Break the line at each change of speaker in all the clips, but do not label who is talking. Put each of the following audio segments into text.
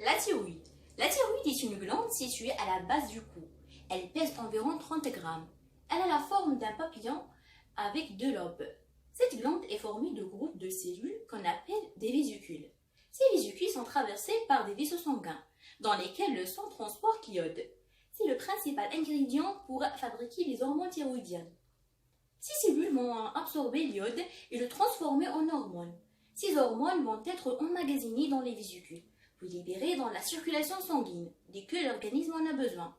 La thyroïde. La thyroïde est une glande située à la base du cou. Elle pèse environ 30 grammes. Elle a la forme d'un papillon avec deux lobes. Cette glande est formée de groupes de cellules qu'on appelle des vésicules. Ces vésicules sont traversées par des vaisseaux sanguins, dans lesquels le sang transporte l'iode. C'est le principal ingrédient pour fabriquer les hormones thyroïdiennes. Ces cellules vont absorber l'iode et le transformer en hormones. Ces hormones vont être emmagasinées dans les vésicules, puis libérées dans la circulation sanguine, dès que l'organisme en a besoin.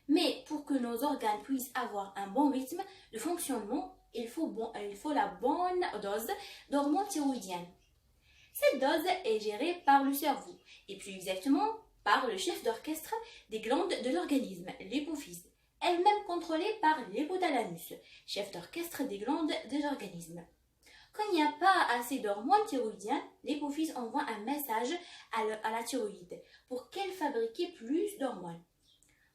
Mais pour que nos organes puissent avoir un bon rythme de fonctionnement, il faut la bonne dose d'hormones thyroïdiennes. Cette dose est gérée par le cerveau, et plus exactement par le chef d'orchestre des glandes de l'organisme, l'hypophyse, elle-même contrôlée par l'hypothalamus, chef d'orchestre des glandes de l'organisme. Quand il n'y a pas assez d'hormones thyroïdiennes, l'hypophyse envoie un message à la thyroïde pour qu'elle fabrique plus d'hormones.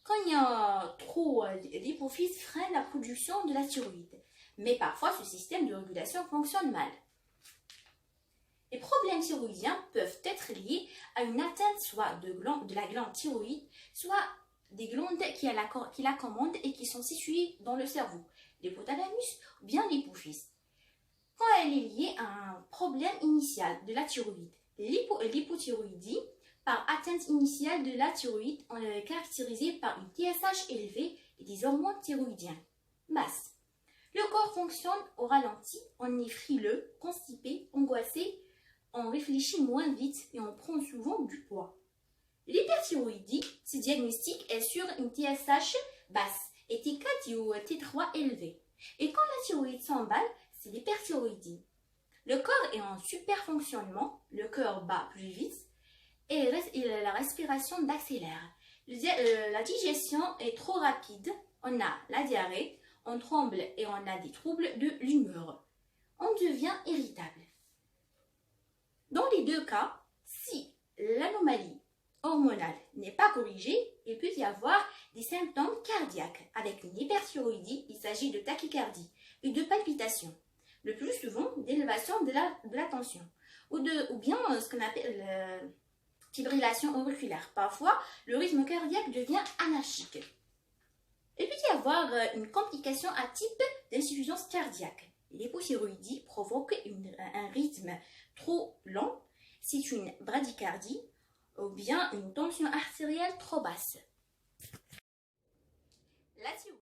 Quand il y a trop, l'hypophyse freine la production de la thyroïde. Mais parfois, ce système de régulation fonctionne mal. Les problèmes thyroïdiens peuvent être liés à une atteinte soit de la glande thyroïde, soit des glandes qui la commandent et qui sont situées dans le cerveau, l'hypothalamus ou bien l'hypophyse. Quand elle est liée à un problème initial de la thyroïde, l'hypothyroïdie, par atteinte initiale de la thyroïde, on est caractérisée par une TSH élevée et des hormones thyroïdiennes basses. Le corps fonctionne au ralenti, on est frileux, constipé, angoissé, on réfléchit moins vite et on prend souvent du poids. L'hyperthyroïdie, ce diagnostic est sur une TSH basse et T4 ou T3 élevé. Et quand la thyroïde s'emballe, c'est l'hyperthyroïdie. Le corps est en super fonctionnement, le cœur bat plus vite et la respiration s'accélère. La digestion est trop rapide, on a la diarrhée, on tremble et on a des troubles de l'humeur. On devient irritable. Dans les deux cas, si l'anomalie hormonale n'est pas corrigée, il peut y avoir des symptômes cardiaques. Avec une hyperthyroïdie, il s'agit de tachycardie et de palpitations. Le plus souvent, d'élévation de la tension ou bien ce qu'on appelle fibrillation auriculaire. Parfois, le rythme cardiaque devient anarchique. Il peut y avoir une complication à type d'insuffisance cardiaque. L'hypothyroïdie provoque un rythme trop lent, c'est une bradycardie ou bien une tension artérielle trop basse.